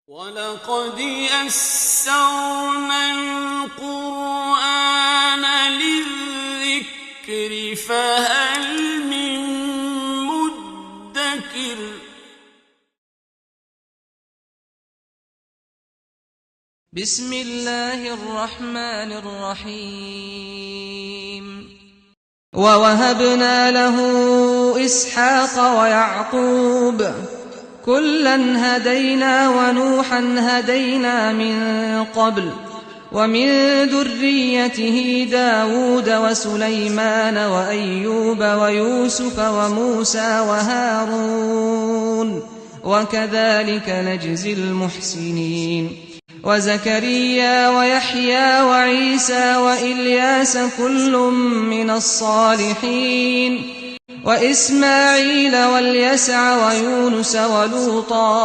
وَلَقَدْ يَسَّرْنَا الْقُرْآنَ لِلذِّكْرِ فَهَلْ مِن مُّدَّكِرٍ بسم اللہ الرحمن الرحیم وَوَهَبْنَا لَهُ إِسْحَاقَ وَيَعْقُوبَ كُلًّا هَدَيْنَا وَنُوحًا هَدَيْنَا مِن قَبْلُ وَمِن ذُرِّيَّتِهِ دَاوُودَ وَسُلَيْمَانَ وَأَيُّوبَ وَيُوسُفَ وَمُوسَى وَهَارُونَ وَكَذَلِكَ نَجْزِي الْمُحْسِنِينَ وَزَكَرِيَّا وَيَحْيَى وَعِيسَى وَإِلْيَاسَ كُلٌّ مِّنَ الصَّالِحِينَ وَإِسْمَاعِيلَ وَالْيَسَعَ وَيُونُسَ وَلُوطًا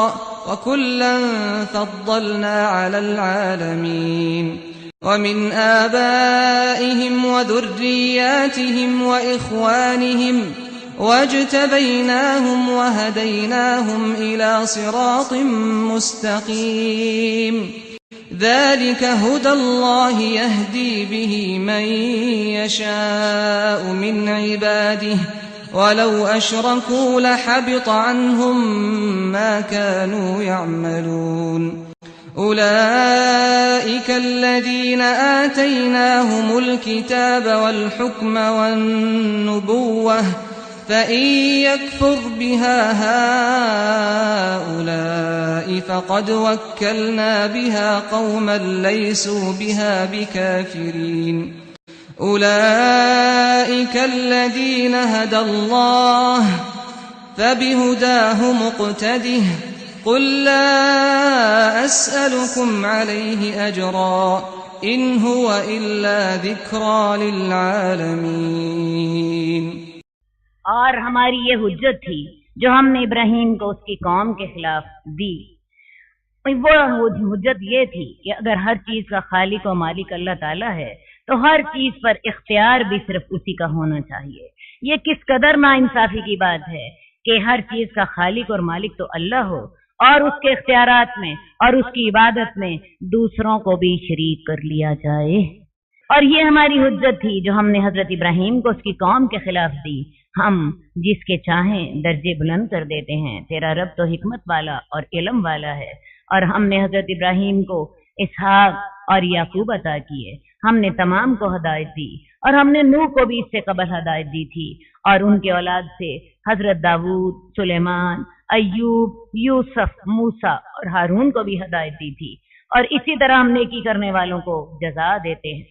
وَكُلًّا فَضَّلْنَا عَلَى الْعَالَمِينَ وَمِنْ آبَائِهِمْ وَذُرِّيَّاتِهِمْ وَإِخْوَانِهِمْ وَاجْتَبَيْنَاهُمْ وَهَدَيْنَاهُمْ إِلَى صِرَاطٍ مُّسْتَقِيمٍ ذَلِكَ هُدَى اللَّهِ يَهْدِي بِهِ مَن يَشَاءُ مِنْ عِبَادِهِ وَلَوْ أَشْرَكُوا لَحَبِطَ عَنْهُمْ مَا كَانُوا يَعْمَلُونَ أُولَئِكَ الَّذِينَ آتَيْنَاهُمُ الْكِتَابَ وَالْحُكْمَ وَالنُّبُوَّةَ فَإِن يَكْفُرْ بِهَا هَؤُلَاءِ فَقَدْ وَكَّلْنَا بِهَا قَوْمًا لَيْسُوا بِهَا بِكَافِرِينَ أُولَئِكَ الَّذِينَ هَدَى اللَّهُ فَبِهُدَاهُ مُقْتَدِهْ قُل لَّا أَسْأَلُكُمْ عَلَيْهِ أَجْرًا إِنْ هُوَ إِلَّا ذِكْرَى لِلْعَالَمِينَ۔ اور ہماری یہ حجت تھی جو ہم نے ابراہیم کو اس کی قوم کے خلاف دی، وہ حجت یہ تھی کہ اگر ہر چیز کا خالق و مالک اللہ تعالیٰ ہے تو ہر چیز پر اختیار بھی صرف اسی کا ہونا چاہیے۔ یہ کس قدر ناانصافی کی بات ہے کہ ہر چیز کا خالق اور مالک تو اللہ ہو اور اس کے اختیارات میں اور اس کی عبادت میں دوسروں کو بھی شریک کر لیا جائے۔ اور یہ ہماری حجت تھی جو ہم نے حضرت ابراہیم کو اس کی قوم کے خلاف دی۔ ہم جس کے چاہیں درجے بلند کر دیتے ہیں، تیرا رب تو حکمت والا اور علم والا ہے۔ اور ہم نے حضرت ابراہیم کو اسحاق اور یعقوب عطا کیے، ہم نے تمام کو ہدایت دی، اور ہم نے نوح کو بھی اس سے قبل ہدایت دی تھی، اور ان کے اولاد سے حضرت داؤد، سلیمان، ایوب، یوسف، موسیٰ اور ہارون کو بھی ہدایت دی تھی، اور اسی طرح ہم نیکی کرنے والوں کو جزا دیتے ہیں۔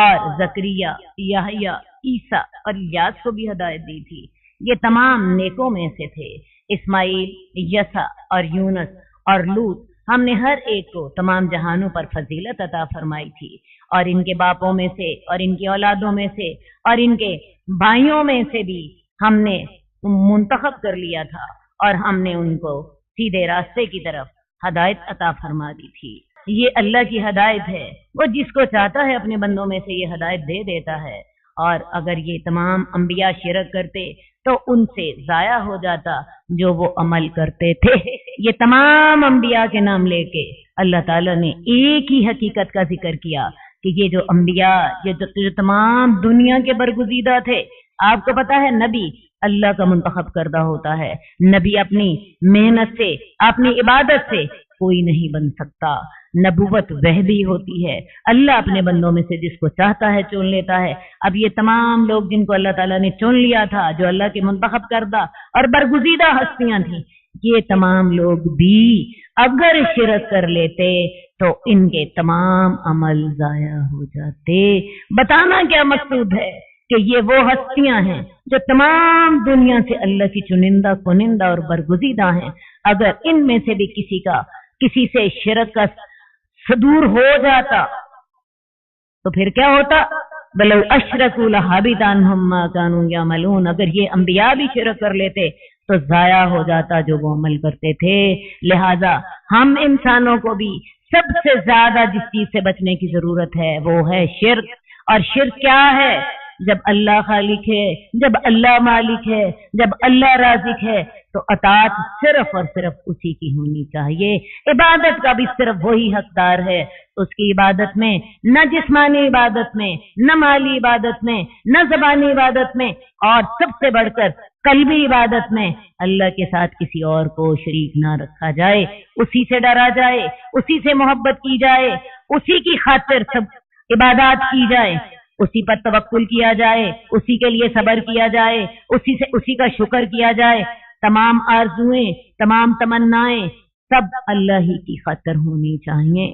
اور زکریا، یحییٰ، عیسیٰ اور الیاس کو بھی ہدایت دی تھی، یہ تمام نیکوں میں سے تھے۔ اسماعیل، یسع اور یونس اور لوط، ہم نے ہر ایک کو تمام جہانوں پر فضیلت عطا فرمائی تھی، اور ان کے باپوں میں سے اور ان کی اولادوں میں سے اور ان کے بھائیوں میں سے بھی ہم نے منتخب کر لیا تھا، اور ہم نے ان کو سیدھے راستے کی طرف ہدایت عطا فرما دی تھی۔ یہ اللہ کی ہدایت ہے، وہ جس کو چاہتا ہے اپنے بندوں میں سے یہ ہدایت دے دیتا ہے، اور اگر یہ تمام انبیاء شرک کرتے تو ان سے ضائع ہو جاتا جو وہ عمل کرتے تھے۔ یہ تمام انبیاء کے نام لے کے اللہ تعالیٰ نے ایک ہی حقیقت کا ذکر کیا کہ یہ جو انبیاء، یہ جو تمام دنیا کے برگزیدہ تھے، آپ کو پتا ہے نبی اللہ کا منتخب کردہ ہوتا ہے، نبی اپنی محنت سے، اپنی عبادت سے کوئی نہیں بن سکتا۔ نبوت وحدی ہوتی ہے، اللہ اپنے بندوں میں سے جس کو چاہتا ہے چن لیتا ہے۔ اب یہ تمام لوگ جن کو اللہ تعالیٰ نے چن لیا تھا، جو اللہ کے منتخب کردہ اور برگزیدہ ہستیاں تھیں، یہ تمام لوگ بھی اگر شرک کر لیتے تو ان کے تمام عمل ضائع ہو جاتے۔ بتانا کیا مقصود ہے کہ یہ وہ ہستیاں ہیں جو تمام دنیا سے اللہ کی چنندہ کنندہ اور برگزیدہ ہیں، اگر ان میں سے بھی کسی سے شرک کا صدور ہو جاتا تو پھر کیا ہوتا؟ بلو اشرکوا لحبط عنہم ما کانوا یعملون، اگر یہ انبیاء بھی شرک کر لیتے تو ضائع ہو جاتا جو وہ عمل کرتے تھے۔ لہذا ہم انسانوں کو بھی سب سے زیادہ جس چیز سے بچنے کی ضرورت ہے وہ ہے شرک۔ اور شرک کیا ہے؟ جب اللہ خالق ہے، جب اللہ مالک ہے، جب اللہ رازق ہے تو اطاعت صرف اور صرف اسی کی ہونی چاہیے۔ عبادت کا بھی صرف وہی حقدار ہے، اس کی عبادت میں نہ جسمانی عبادت میں، نہ مالی عبادت میں، نہ زبانی عبادت میں، اور سب سے بڑھ کر قلبی عبادت میں اللہ کے ساتھ کسی اور کو شریک نہ رکھا جائے، اسی سے ڈرا جائے، اسی سے محبت کی جائے، اسی کی خاطر سب عبادات کی جائے، اسی پر توکل کیا جائے، اسی کے لیے صبر کیا جائے، اسی کا شکر کیا جائے، تمام آرزوئیں، تمام تمنائیں سب اللہ ہی کی خاطر ہونی چاہیے۔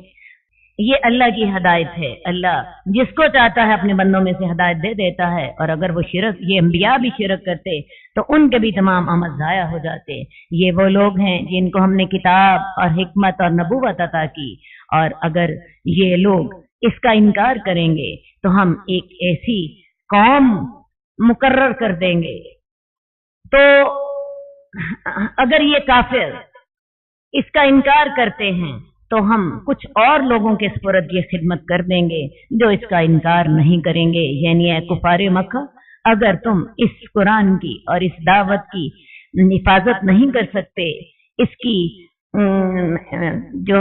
یہ اللہ کی ہدایت ہے، اللہ جس کو چاہتا ہے اپنے بندوں میں سے ہدایت دے دیتا ہے، اور اگر وہ شرک، یہ انبیاء بھی شرک کرتے تو ان کے بھی تمام عمل ضائع ہو جاتے۔ یہ وہ لوگ ہیں جن کو ہم نے کتاب اور حکمت اور نبوت عطا کی، اور اگر یہ لوگ اس کا انکار کریں گے تو ہم ایک ایسی قوم مقرر کر دیں گے۔ تو اگر یہ کافر اس کا انکار کرتے ہیں تو ہم کچھ اور لوگوں کے سپرد یہ خدمت کر دیں گے جو اس کا انکار نہیں کریں گے، یعنی اے کفار مکہ، اگر تم اس قرآن کی اور اس دعوت کی حفاظت نہیں کر سکتے، اس کی جو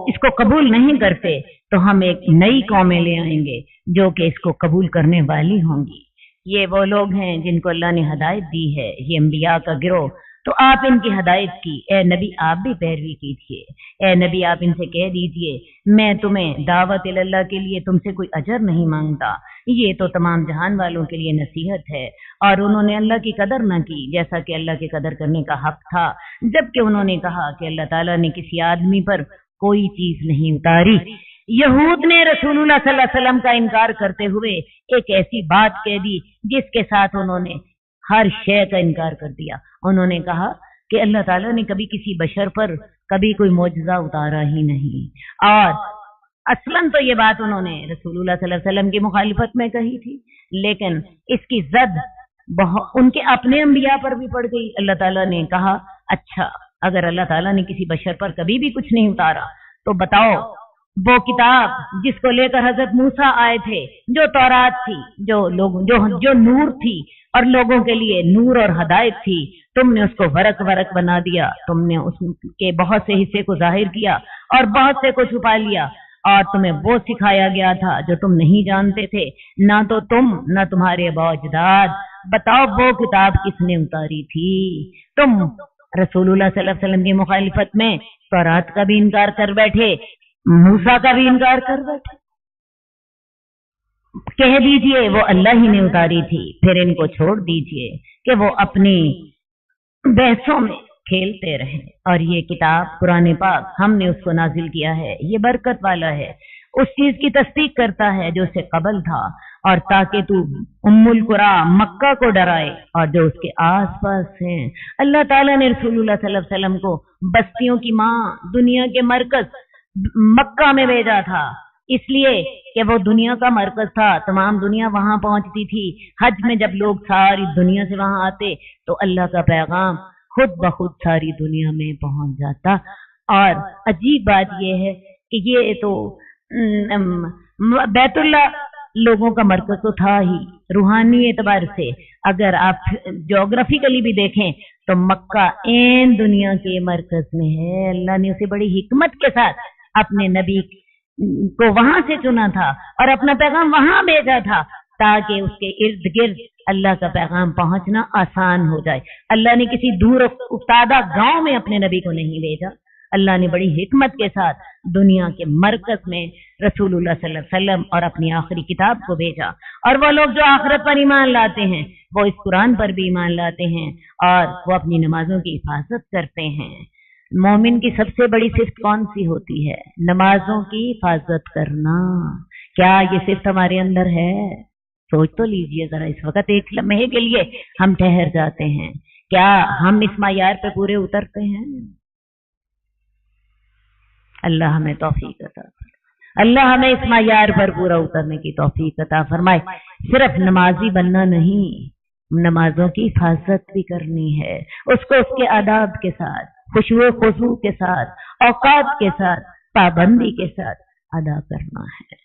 اس کو قبول نہیں کرتے، تو ہم ایک نئی قومیں لے آئیں گے جو کہ اس کو قبول کرنے والی ہوں گی۔ یہ وہ لوگ ہیں جن کو اللہ نے ہدایت دی ہے، یہ انبیاء کا گروہ۔ تو آپ ان کی ہدایت کی، اے نبی آپ بھی پیروی کیجیے، اے نبی آپ ان سے کہہ دیجیے میں تمہیں دعوت اللہ کے لیے تم سے کوئی اجر نہیں مانگتا، یہ تو تمام جہان والوں کے لیے نصیحت ہے۔ اور انہوں نے اللہ کی قدر نہ کی جیسا کہ اللہ کی قدر کرنے کا حق تھا، جبکہ انہوں نے کہا کہ اللہ تعالیٰ نے کسی آدمی پر کوئی چیز نہیں اتاری۔ یہود نے رسول اللہ صلی اللہ علیہ وسلم کا انکار کرتے ہوئے ایک ایسی بات کہہ دی جس کے ساتھ انہوں نے ہر شے کا انکار کر دیا۔ انہوں نے کہا کہ اللہ تعالیٰ نے کبھی کسی بشر پر کبھی کوئی معجزہ اتارا ہی نہیں، اور اصلاً تو یہ بات انہوں نے رسول اللہ صلی اللہ علیہ وسلم کی مخالفت میں کہی تھی، لیکن اس کی زد ان کے اپنے انبیاء پر بھی پڑ گئی۔ اللہ تعالیٰ نے کہا اچھا اگر اللہ تعالیٰ نے کسی بشر پر کبھی بھی کچھ نہیں اتارا تو بتاؤ وہ کتاب جس کو لے کر حضرت موسیٰ آئے تھے، جو تورات تھی، جو نور تھی اور لوگوں کے لیے نور اور ہدایت تھی، تم نے اس کو ورق بنا دیا، تم نے اس کے بہت سے حصے کو ظاہر کیا اور بہت سے کو چھپا لیا، اور تمہیں وہ سکھایا گیا تھا جو تم نہیں جانتے تھے، نہ تو تم نہ تمہارے آباء و اجداد۔ بتاؤ وہ کتاب کس نے اتاری تھی؟ تم رسول اللہ صلی اللہ علیہ وسلم کی مخالفت میں تورات کا بھی انکار کر بیٹھے، موسیٰ کا بھی انکار کر بیٹھے۔ کہہ دیجئے وہ اللہ ہی نے اتاری تھی، پھر ان کو چھوڑ دیجئے کہ وہ اپنی بحثوں میں کھیلتے رہیں۔ اور یہ کتاب قرآن پاک ہم نے اس کو نازل کیا ہے، یہ برکت والا ہے، اس چیز کی تصدیق کرتا ہے جو اس سے قبل تھا، اور تاکہ تو ام القری مکہ کو ڈرائے اور جو اس کے آس پاس ہیں۔ اللہ تعالیٰ نے رسول اللہ صلی اللہ علیہ وسلم کو بستیوں کی ماں، دنیا کے مرکز مکہ میں بھیجا تھا، اس لیے کہ وہ دنیا کا مرکز تھا، تمام دنیا وہاں پہنچتی تھی۔ حج میں جب لوگ ساری دنیا سے وہاں آتے تو اللہ کا پیغام خود بخود ساری دنیا میں پہنچ جاتا۔ اور عجیب بات یہ ہے کہ یہ تو بیت اللہ لوگوں کا مرکز تو تھا ہی روحانی اعتبار سے، اگر آپ جغرافیکلی بھی دیکھیں تو مکہ این دنیا کے مرکز میں ہے۔ اللہ نے اسے بڑی حکمت کے ساتھ اپنے نبی کو وہاں سے چنا تھا اور اپنا پیغام وہاں بھیجا تھا تاکہ اس کے ارد گرد اللہ کا پیغام پہنچنا آسان ہو جائے۔ اللہ نے کسی دور افتادہ گاؤں میں اپنے نبی کو نہیں بھیجا، اللہ نے بڑی حکمت کے ساتھ دنیا کے مرکز میں رسول اللہ صلی اللہ علیہ وسلم اور اپنی آخری کتاب کو بھیجا۔ اور وہ لوگ جو آخرت پر ایمان لاتے ہیں وہ اس قرآن پر بھی ایمان لاتے ہیں اور وہ اپنی نمازوں کی حفاظت کرتے ہیں۔ مومن کی سب سے بڑی صفت کون سی ہوتی ہے؟ نمازوں کی حفاظت کرنا۔ کیا یہ صفت ہمارے اندر ہے؟ سوچ تو لیجئے ذرا، اس وقت ایک لمحے کے لیے ہم ٹھہر جاتے ہیں، کیا ہم اس معیار پہ پورے اترتے ہیں؟ اللہ ہمیں توفیق عطا فرمائے، اللہ ہمیں اس معیار پر پورا اترنے کی توفیق عطا فرمائے۔ صرف نمازی بننا نہیں، نمازوں کی حفاظت بھی کرنی ہے، اس کو اس کے آداب کے ساتھ، خشوع و خضوع کے ساتھ، اوقات کے ساتھ، پابندی کے ساتھ ادا کرنا ہے۔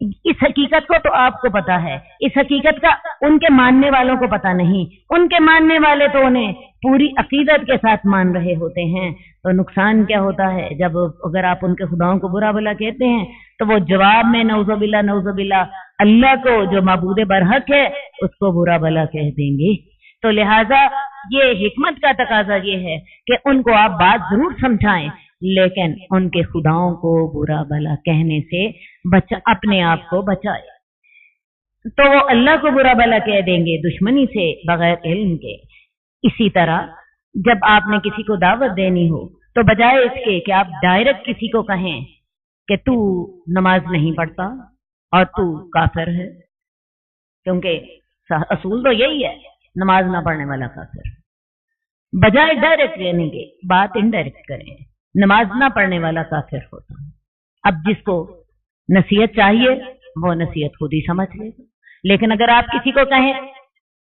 اس حقیقت کو تو آپ کو پتا ہے، اس حقیقت کا ان کے ماننے والوں کو پتا نہیں. ان کے ماننے والے تو انہیں پوری عقیدت کے ساتھ مان رہے ہوتے ہیں. تو نقصان کیا ہوتا ہے جب اگر آپ ان کے خداؤں کو برا بھلا کہتے ہیں تو وہ جواب میں نعوذ باللہ اللہ کو جو معبود برحق ہے اس کو برا بھلا کہہ دیں گے. تو لہٰذا یہ حکمت کا تقاضا یہ ہے کہ ان کو آپ بات ضرور سمجھائیں، لیکن ان کے خداؤں کو برا بھلا کہنے سے اپنے آپ کو بچائے. تو وہ اللہ کو برا بھلا کہہ دیں گے دشمنی سے، بغیر علم کے. اسی طرح جب آپ نے کسی کو دعوت دینی ہو تو بجائے اس کے کہ آپ ڈائریکٹ کسی کو کہیں کہ تو نماز نہیں پڑھتا اور تو کافر ہے، کیونکہ اصول تو یہی ہے نماز نہ پڑھنے والا کافر، بجائے ڈائریکٹ کہنے کے بات انڈائریکٹ کریں، نماز نہ پڑھنے والا کافر ہوتا. اب جس کو نصیحت چاہیے وہ نصیحت خود ہی سمجھ لے گا. لیکن اگر آپ کسی کو کہیں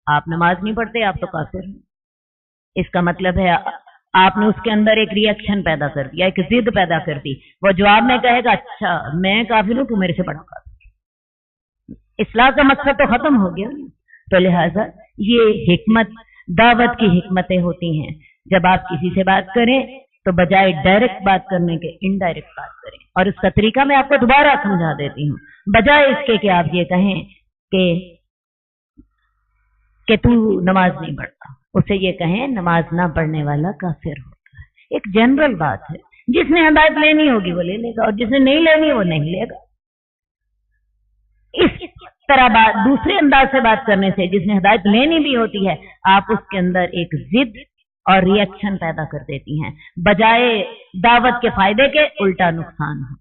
آپ نماز نہیں پڑھتے آپ تو کافر ہیں، اس کا مطلب ہے آپ نے اس کے اندر ایک ری ایکشن پیدا کر دیا، ایک ضد پیدا کر دی. وہ جواب میں کہے گا اچھا میں کافر ہوں تو میرے سے بڑا کافر. اصلاح کا مقصد تو ختم ہو گیا. تو لہٰذا یہ حکمت دعوت کی حکمتیں ہوتی ہیں. جب آپ کسی سے بات کریں تو بجائے ڈائریکٹ بات کرنے کے انڈائریکٹ بات کریں. اور اس کا طریقہ میں آپ کو دوبارہ سمجھا دیتی ہوں. بجائے اس کے کہ آپ یہ کہیں کہ تو نماز نہیں پڑھتا، اسے یہ کہیں نماز نہ پڑھنے والا کافر ہوتا ہے. ایک جنرل بات ہے، جس نے ہدایت لینی ہوگی وہ لے لے گا اور جس نے نہیں لینی وہ نہیں لے گا. اس طرح بات دوسرے انداز سے بات کرنے سے جس نے ہدایت لینی بھی ہوتی ہے آپ اس کے اندر ایک ضد اور ری ایکشن پیدا کر دیتی ہیں، بجائے دعوت کے فائدے کے الٹا نقصان ہو.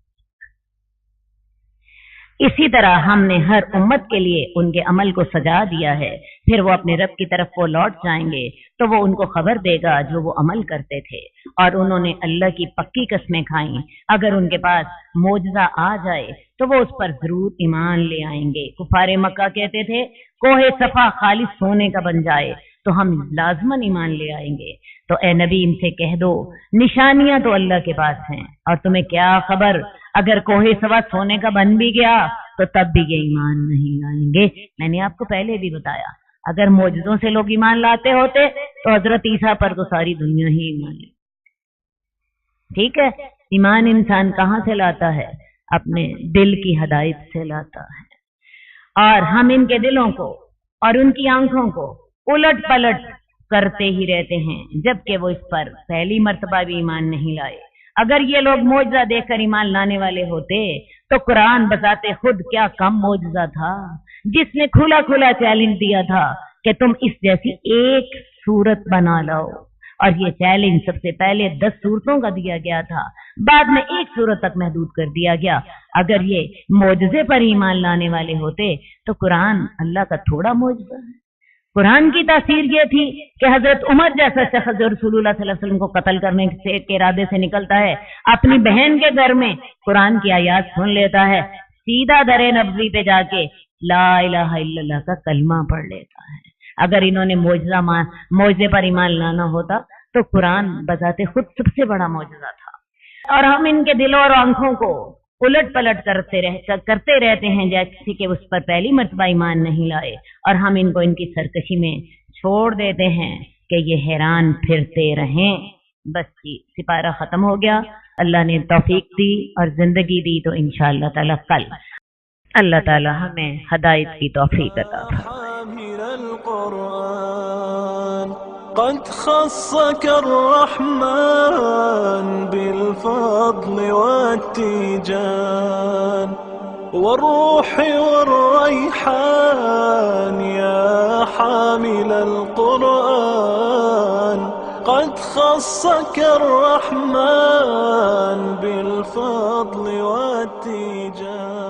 اسی طرح ہم نے ہر امت کے لیے ان کے عمل کو سجا دیا ہے، پھر وہ اپنے رب کی طرف وہ لوٹ جائیں گے تو وہ ان کو خبر دے گا جو وہ عمل کرتے تھے. اور انہوں نے اللہ کی پکی قسمیں کھائیں، اگر ان کے پاس معجزہ آ جائے تو وہ اس پر ضرور ایمان لے آئیں گے. کفار مکہ کہتے تھے کوہ صفا خالص سونے کا بن جائے تو ہم لازماً ایمان لے آئیں گے. تو اے نبی ان سے کہہ دو نشانیاں تو اللہ کے پاس ہیں، اور تمہیں کیا خبر اگر کوہ صفا سونے کا بن بھی گیا تو تب بھی یہ ایمان نہیں لائیں گے. میں نے آپ کو پہلے بھی بتایا اگر معجزوں سے لوگ ایمان لاتے ہوتے تو حضرت عیسیٰ پر تو ساری دنیا ہی ایمان لی. ٹھیک ہے، ایمان انسان کہاں سے لاتا ہے؟ اپنے دل کی ہدایت سے لاتا ہے. اور ہم ان کے دلوں کو اور ان کی آنکھوں کو الٹ پلٹ کرتے ہی رہتے ہیں جبکہ وہ اس پر پہلی مرتبہ بھی ایمان نہیں لائے. اگر یہ لوگ معجزہ دیکھ کر ایمان لانے والے ہوتے تو قرآن بتاتے خود کیا کم معجزہ تھا جس نے کھلا کھلا چیلنج دیا تھا کہ تم اس جیسی ایک صورت بنا لاؤ. اور یہ چیلنج سب سے پہلے 10 صورتوں کا دیا گیا تھا، بعد میں 1 صورت تک محدود کر دیا گیا. اگر یہ معجزے پر ایمان لانے والے ہوتے تو قرآن اللہ کا تھوڑا معجزہ ہے. قرآن کی تاثیر یہ تھی کہ حضرت عمر جیسا شخص جو رسول اللہ صلی اللہ علیہ وسلم کو قتل کرنے کے ارادے سے نکلتا ہے اپنی بہن کے گھر میں قرآن کی آیات سن لیتا ہے، سیدھا در نبوی پہ جا کے لا الہ الا اللہ کا کلمہ پڑھ لیتا ہے. اگر انہوں نے معجزے پر ایمان لانا ہوتا تو قرآن بذات خود سب سے بڑا معجزہ تھا. اور ہم ان کے دلوں اور آنکھوں کو الٹ پلٹ کرتے رہتے ہیں جیسے کہ اس پر پہلی مرتبہ ایمان نہیں لائے، اور ہم ان کو ان کی سرکشی میں چھوڑ دیتے ہیں کہ یہ حیران پھرتے رہیں. بس جی سپارہ ختم ہو گیا. اللہ نے توفیق دی اور زندگی دی تو انشاءاللہ تعالی کل اللہ تعالی ہمیں ہدایت کی توفیق عطا قد خصك الرحمن بالفضل والتيجان والروح والريحان يا حامل القرآن قد خصك الرحمن بالفضل والتيجان